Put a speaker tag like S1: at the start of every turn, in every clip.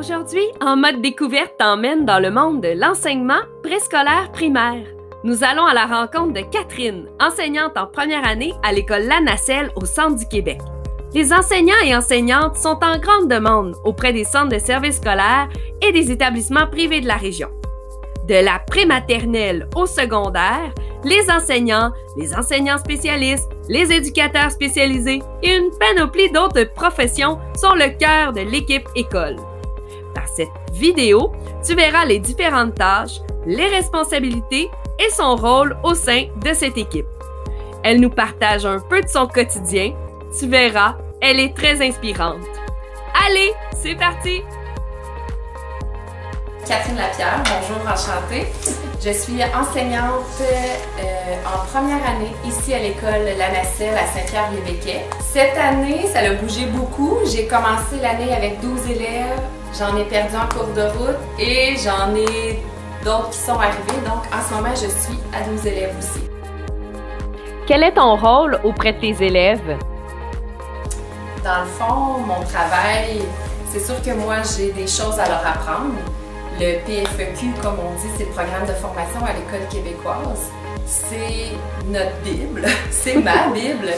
S1: Aujourd'hui, En mode découverte t'emmène dans le monde de l'enseignement préscolaire primaire. Nous allons à la rencontre de Catherine, enseignante en première année à l'école La Nacelle au centre du Québec. Les enseignants et enseignantes sont en grande demande auprès des centres de services scolaires et des établissements privés de la région. De la prématernelle au secondaire, les enseignants spécialistes, les éducateurs spécialisés et une panoplie d'autres professions sont le cœur de l'équipe école. Dans cette vidéo, tu verras les différentes tâches, les responsabilités et son rôle au sein de cette équipe. Elle nous partage un peu de son quotidien. Tu verras, elle est très inspirante. Allez, c'est parti!
S2: Catherine Lapierre, bonjour, enchantée. Je suis enseignante en première année ici à l'école La Nacelle à Saint-Pierre-les-Béquets. Cette année, ça a bougé beaucoup. J'ai commencé l'année avec 12 élèves, j'en ai perdu en cours de route et j'en ai d'autres qui sont arrivés. Donc en ce moment, je suis à 12 élèves aussi.
S1: Quel est ton rôle auprès de tes élèves?
S2: Dans le fond, mon travail, c'est sûr que moi, j'ai des choses à leur apprendre. Le PFEQ, comme on dit, c'est le programme de formation à l'école québécoise. C'est notre Bible, c'est ma Bible.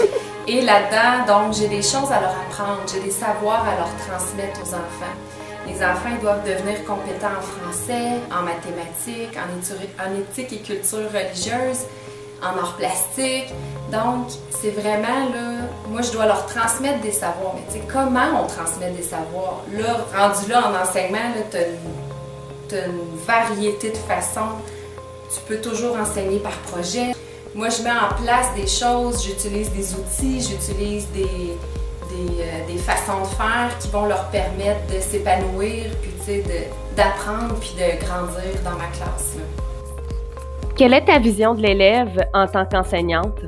S2: Et là-dedans, donc, j'ai des choses à leur apprendre, j'ai des savoirs à leur transmettre aux enfants. Les enfants, ils doivent devenir compétents en français, en mathématiques, en éthique et culture religieuse, en arts plastiques. Donc, c'est vraiment là, moi je dois leur transmettre des savoirs. Mais tu sais, comment on transmet des savoirs? Là, rendu là en enseignement, tu as une variété de façons. Tu peux toujours enseigner par projet. Moi, je mets en place des choses, j'utilise des outils, j'utilise des façons de faire qui vont leur permettre de s'épanouir, puis tu sais, d'apprendre, puis de grandir dans ma classe. Là.
S1: Quelle est ta vision de l'élève en tant qu'enseignante?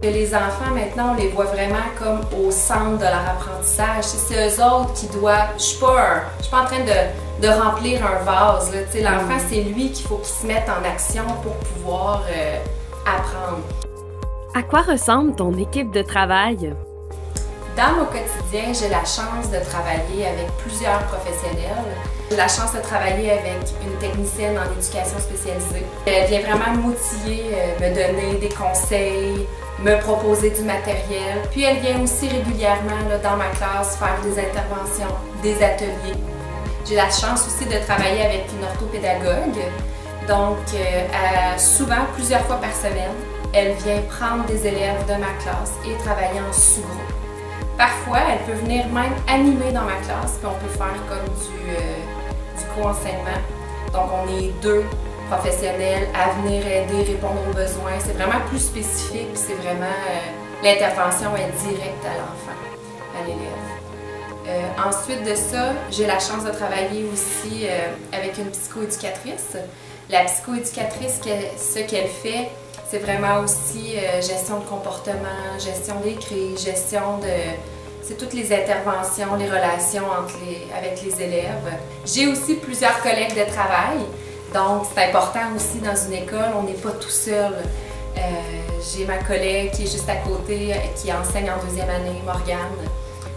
S2: Que les enfants, maintenant, on les voit vraiment comme au centre de leur apprentissage. C'est eux autres qui doivent... Je suis pas en train de remplir un vase. L'enfant, c'est lui qu'il faut qu'il se mette en action pour pouvoir apprendre.
S1: À quoi ressemble ton équipe de travail?
S2: Dans mon quotidien, j'ai la chance de travailler avec plusieurs professionnels. J'ai la chance de travailler avec une technicienne en éducation spécialisée. Elle vient vraiment m'outiller, me donner des conseils, me proposer du matériel. Puis elle vient aussi régulièrement là, dans ma classe faire des interventions, des ateliers. J'ai la chance aussi de travailler avec une orthopédagogue. Donc, souvent, plusieurs fois par semaine, elle vient prendre des élèves de ma classe et travailler en sous-groupe. Parfois, elle peut venir même animer dans ma classe, puis on peut faire comme du co-enseignement. Donc, on est deux professionnels à venir aider, répondre aux besoins. C'est vraiment plus spécifique, c'est vraiment l'intervention est directe à l'enfant, à l'élève. Ensuite de ça, j'ai la chance de travailler aussi avec une psychoéducatrice. La psychoéducatrice, ce qu'elle fait, c'est vraiment aussi gestion de comportement, gestion des crises, gestion de... C'est toutes les interventions, les relations avec les élèves. J'ai aussi plusieurs collègues de travail, donc c'est important aussi dans une école, on n'est pas tout seul. J'ai ma collègue qui est juste à côté, qui enseigne en deuxième année, Morgane.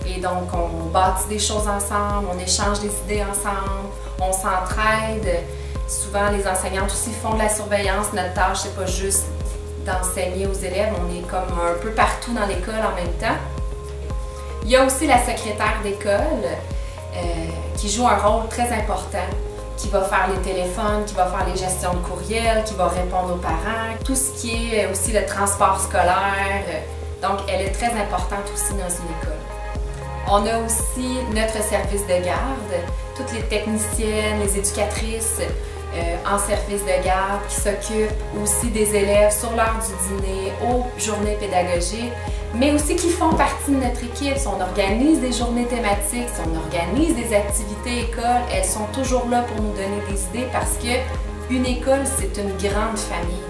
S2: Et donc on bâtit des choses ensemble, on échange des idées ensemble, on s'entraide. Souvent les enseignantes aussi font de la surveillance, notre tâche c'est pas juste d'enseigner aux élèves, on est comme un peu partout dans l'école en même temps. Il y a aussi la secrétaire d'école qui joue un rôle très important, qui va faire les téléphones, qui va faire les gestions de courriel, qui va répondre aux parents, tout ce qui est aussi le transport scolaire. Donc, elle est très importante aussi dans une école. On a aussi notre service de garde, toutes les techniciennes, les éducatrices en service de garde qui s'occupent aussi des élèves sur l'heure du dîner, aux journées pédagogiques, mais aussi qui font partie de notre équipe. Si on organise des journées thématiques, si on organise des activités école, elles sont toujours là pour nous donner des idées parce qu'une école, c'est une grande famille.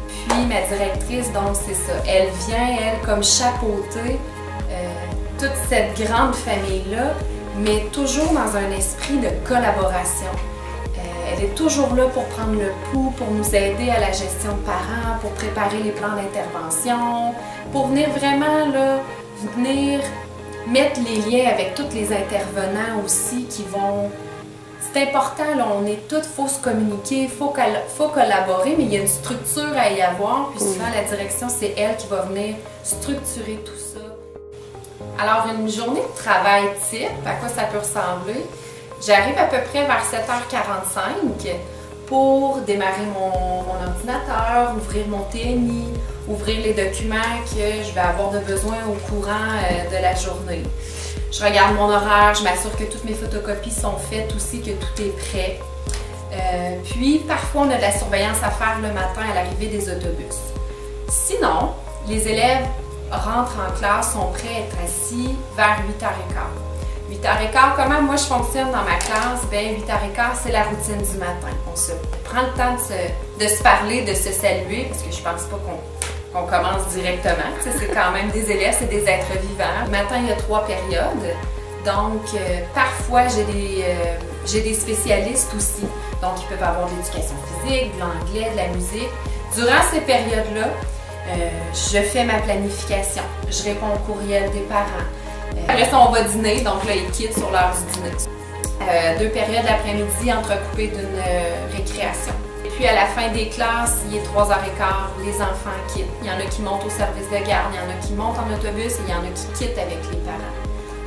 S2: Puis ma directrice, donc c'est ça, elle vient, elle, comme chapeauter toute cette grande famille-là, mais toujours dans un esprit de collaboration. Elle est toujours là pour prendre le pouls, pour nous aider à la gestion de parents, pour préparer les plans d'intervention, pour venir vraiment là, venir mettre les liens avec tous les intervenants aussi qui vont c'est important, là, on est toutes, il faut se communiquer, il faut collaborer, mais il y a une structure à y avoir, puis souvent la direction, c'est elle qui va venir structurer tout ça. Alors, une journée de travail type, à quoi ça peut ressembler? J'arrive à peu près vers 7h45 pour démarrer mon ordinateur, ouvrir mon TNI, ouvrir les documents que je vais avoir de besoin au courant de la journée. Je regarde mon horaire, je m'assure que toutes mes photocopies sont faites aussi, que tout est prêt. Puis, parfois, on a de la surveillance à faire le matin à l'arrivée des autobus. Sinon, les élèves rentrent en classe, sont prêts à être assis vers 8h15. 8h15, comment moi je fonctionne dans ma classe? Bien, 8h15, c'est la routine du matin. On se prend le temps de se parler, de se saluer, parce que je pense pas qu'on commence directement. C'est quand même des élèves, c'est des êtres vivants. Le matin, il y a 3 périodes. Donc, parfois, j'ai des spécialistes aussi. Donc, ils peuvent avoir de l'éducation physique, de l'anglais, de la musique. Durant ces périodes-là, je fais ma planification. Je réponds aux courriels des parents. Après ça, on va dîner. Donc là, ils quittent sur l'heure du dîner. 2 périodes l'après-midi entrecoupées d'une récréation. Et puis à la fin des classes, il est 3h15, les enfants quittent. Il y en a qui montent au service de garde, il y en a qui montent en autobus et il y en a qui quittent avec les parents.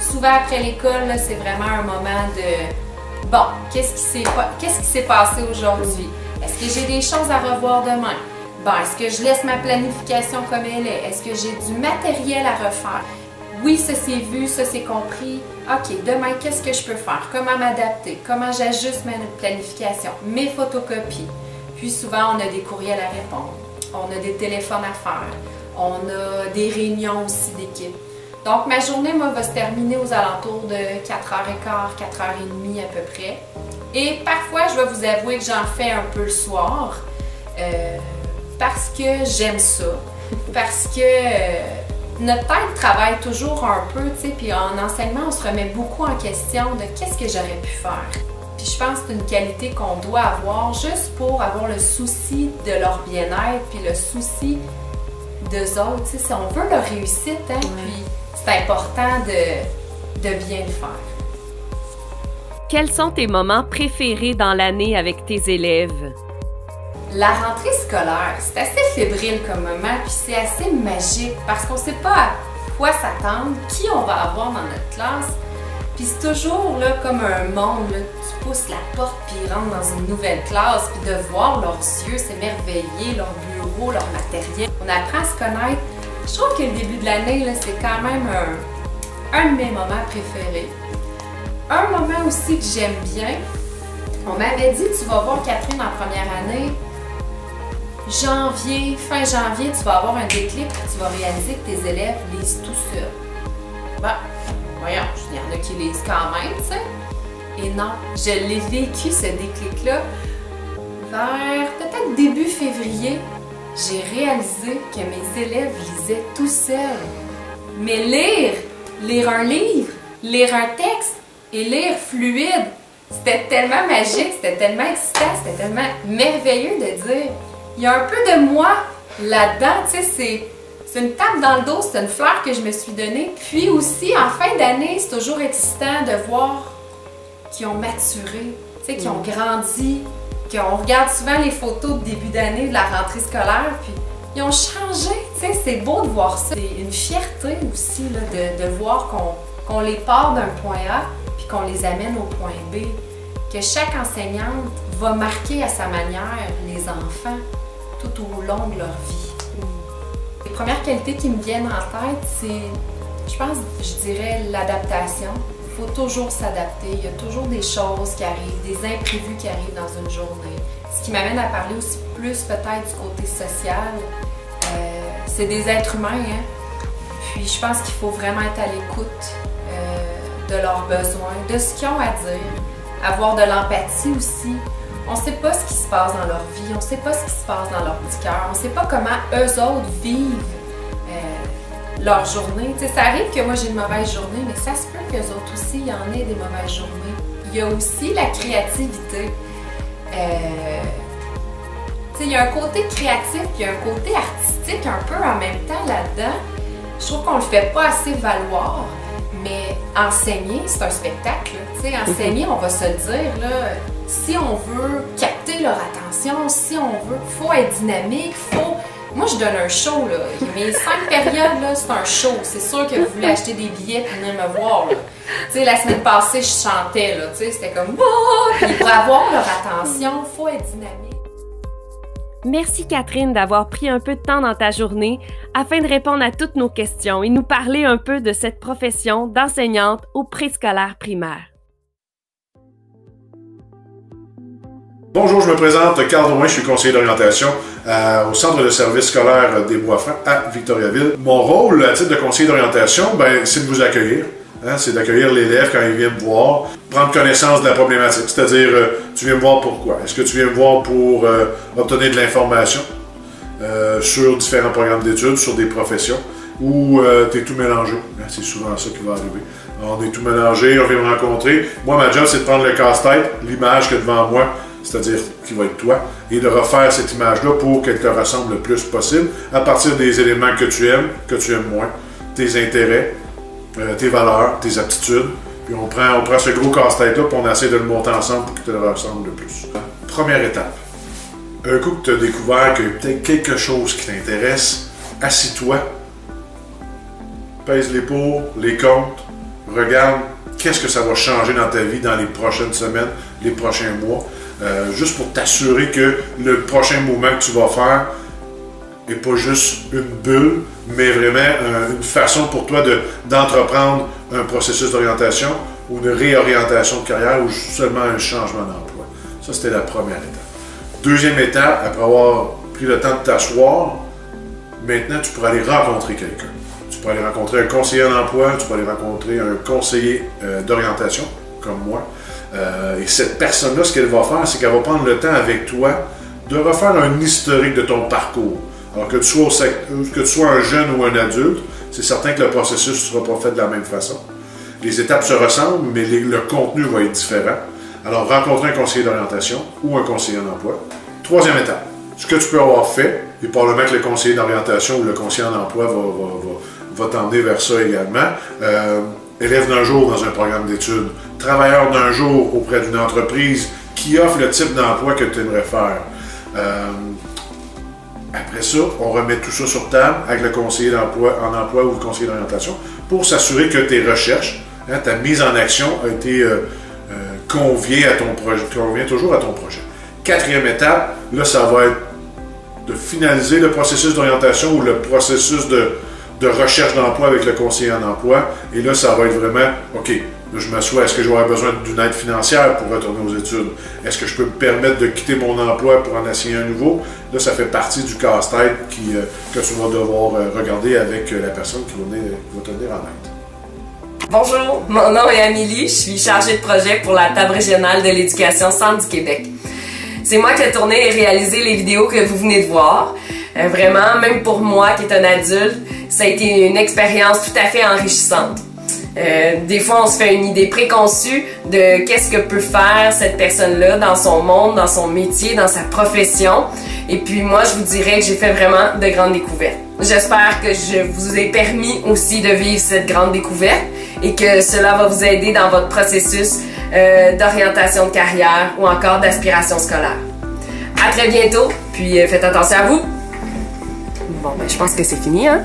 S2: Souvent après l'école, c'est vraiment un moment de bon, qu'est-ce qui s'est passé aujourd'hui? Est-ce que j'ai des choses à revoir demain? Bon, est-ce que je laisse ma planification comme elle est? Est-ce que j'ai du matériel à refaire? Oui, ça c'est vu, ça c'est compris. OK, demain, qu'est-ce que je peux faire? Comment m'adapter? Comment j'ajuste ma planification? Mes photocopies. Puis souvent, on a des courriels à répondre. On a des téléphones à faire. On a des réunions aussi d'équipe. Donc, ma journée, moi, va se terminer aux alentours de 4h15, 4h30 à peu près. Et parfois, je vais vous avouer que j'en fais un peu le soir parce que j'aime ça. Parce que notre tête travaille toujours un peu, tu sais, puis en enseignement, on se remet beaucoup en question de qu'est-ce que j'aurais pu faire. Puis je pense que c'est une qualité qu'on doit avoir juste pour avoir le souci de leur bien-être, puis le souci d'eux autres, tu sais, si on veut leur réussite, hein, puis c'est important de bien le faire.
S1: Quels sont tes moments préférés dans l'année avec tes élèves?
S2: La rentrée scolaire, c'est assez fébrile comme moment, puis c'est assez magique parce qu'on ne sait pas à quoi s'attendre, qui on va avoir dans notre classe. Puis c'est toujours là, comme un monde, là, tu pousses la porte puis ils rentrent dans une nouvelle classe, puis de voir leurs yeux s'émerveiller, leur bureau, leur matériel. On apprend à se connaître. Je trouve que le début de l'année, c'est quand même un de mes moments préférés. Un moment aussi que j'aime bien, on m'avait dit, tu vas voir Catherine en première année, janvier, fin janvier, tu vas avoir un déclic, tu vas réaliser que tes élèves lisent tout seuls. Bon, voyons, il y en a qui lisent quand même, tu sais. Et non, je l'ai vécu, ce déclic-là, vers peut-être début février. J'ai réalisé que mes élèves lisaient tout seuls. Mais lire un livre, lire un texte et lire fluide, c'était tellement magique, c'était tellement excitant, c'était tellement merveilleux de dire il y a un peu de moi là-dedans, tu sais, c'est une tape dans le dos, c'est une fleur que je me suis donnée. Puis aussi, en fin d'année, c'est toujours excitant de voir qu'ils ont maturé, tu sais, qu'ils ont grandi, qu'on regarde souvent les photos de début d'année, de la rentrée scolaire, puis ils ont changé, tu sais, c'est beau de voir ça. C'est une fierté aussi là, de voir qu'on les part d'un point A, puis qu'on les amène au point B, que chaque enseignante va marquer à sa manière les enfants tout au long de leur vie. Les premières qualités qui me viennent en tête, c'est, je pense, je dirais l'adaptation. Il faut toujours s'adapter, il y a toujours des choses qui arrivent, des imprévus qui arrivent dans une journée. Ce qui m'amène à parler aussi plus peut-être du côté social, c'est des êtres humains, hein? Puis je pense qu'il faut vraiment être à l'écoute de leurs besoins, de ce qu'ils ont à dire, avoir de l'empathie aussi. On ne sait pas ce qui se passe dans leur vie, on ne sait pas ce qui se passe dans leur petit cœur, on ne sait pas comment eux autres vivent leur journée. Tu sais, ça arrive que moi j'ai une mauvaise journée, mais ça se peut qu'eux autres aussi, il y en ait des mauvaises journées. Il y a aussi la créativité. Tu sais, il y a un côté créatif, puis il y a un côté artistique un peu en même temps là-dedans. Je trouve qu'on ne le fait pas assez valoir, Mais enseigner, c'est un spectacle. Tu sais, enseigner, on va se le dire, là, si on veut capter leur attention, si on veut, faut être dynamique, faut... Moi, je donne un show, là. Mes 5 périodes, là, c'est un show. C'est sûr que vous voulez acheter des billets pour venir me voir, là. Tu sais, la semaine passée, je chantais, là. Tu sais, c'était comme... Oh! Puis pour avoir leur attention, faut être dynamique.
S1: Merci Catherine d'avoir pris un peu de temps dans ta journée afin de répondre à toutes nos questions et nous parler un peu de cette profession d'enseignante au préscolaire primaire.
S3: Bonjour, je me présente, Carl Drouin, je suis conseiller d'orientation au Centre de services scolaires des Bois-Francs à Victoriaville. Mon rôle à titre de conseiller d'orientation, c'est de vous accueillir. C'est d'accueillir l'élève quand il vient me voir, prendre connaissance de la problématique, c'est-à-dire tu viens me voir pourquoi? Est-ce que tu viens me voir pour obtenir de l'information sur différents programmes d'études, sur des professions, ou tu es tout mélangé? C'est souvent ça qui va arriver. On est tout mélangé, on vient me rencontrer. Moi, ma job, c'est de prendre le casse-tête, l'image que devant moi, c'est-à-dire qui va être toi, et de refaire cette image-là pour qu'elle te ressemble le plus possible à partir des éléments que tu aimes moins, tes intérêts, tes valeurs, tes aptitudes, puis on prend ce gros casse-tête-là puis on essaie de le monter ensemble pour qu'il te ressemble le plus. Première étape. Un coup que tu as découvert qu'il y a peut-être quelque chose qui t'intéresse, assis-toi, pèse les pour, les comptes, regarde qu'est-ce que ça va changer dans ta vie dans les prochaines semaines, les prochains mois, juste pour t'assurer que le prochain mouvement que tu vas faire n'est pas juste une bulle, mais vraiment une façon pour toi d'entreprendre un processus d'orientation ou une réorientation de carrière ou seulement un changement d'emploi. Ça, c'était la première étape. Deuxième étape, après avoir pris le temps de t'asseoir, maintenant, tu pourras aller rencontrer quelqu'un. Tu pourras aller rencontrer un conseiller en emploi, tu pourras aller rencontrer un conseiller d'orientation, comme moi. Et cette personne-là, ce qu'elle va faire, c'est qu'elle va prendre le temps avec toi de refaire un historique de ton parcours. Alors que tu sois un jeune ou un adulte, c'est certain que le processus ne sera pas fait de la même façon. Les étapes se ressemblent, mais le contenu va être différent. Alors, rencontrer un conseiller d'orientation ou un conseiller en emploi. Troisième étape, ce que tu peux avoir fait, et probablement que le conseiller d'orientation ou le conseiller en emploi va t'emmener vers ça également. Élève d'un jour dans un programme d'études, travailleur d'un jour auprès d'une entreprise qui offre le type d'emploi que tu aimerais faire. Après ça, on remet tout ça sur table avec le conseiller en emploi ou le conseiller d'orientation pour s'assurer que tes recherches, ta mise en action a été convient à ton projet, convient toujours à ton projet. Quatrième étape, là, ça va être de finaliser le processus d'orientation ou le processus de recherche d'emploi avec le conseiller en emploi. Et là, ça va être vraiment, OK, là, je m'assois, est-ce que j'aurai besoin d'une aide financière pour retourner aux études? Est-ce que je peux me permettre de quitter mon emploi pour en essayer un nouveau? Là, ça fait partie du casse-tête que tu vas devoir regarder avec la personne qui va te venir en aide.
S4: Bonjour, mon nom est Amélie, je suis chargée de projet pour la table régionale de l'éducation Centre du Québec. C'est moi qui ai tourné et réalisé les vidéos que vous venez de voir. Vraiment, même pour moi qui est un adulte, ça a été une expérience tout à fait enrichissante. Des fois, on se fait une idée préconçue de qu'est-ce que peut faire cette personne-là dans son monde, dans son métier, dans sa profession. Et puis moi, je vous dirais que j'ai fait vraiment de grandes découvertes. J'espère que je vous ai permis aussi de vivre cette grande découverte et que cela va vous aider dans votre processus d'orientation de carrière ou encore d'aspiration scolaire. À très bientôt, puis faites attention à vous. Bon, je pense que c'est fini, hein?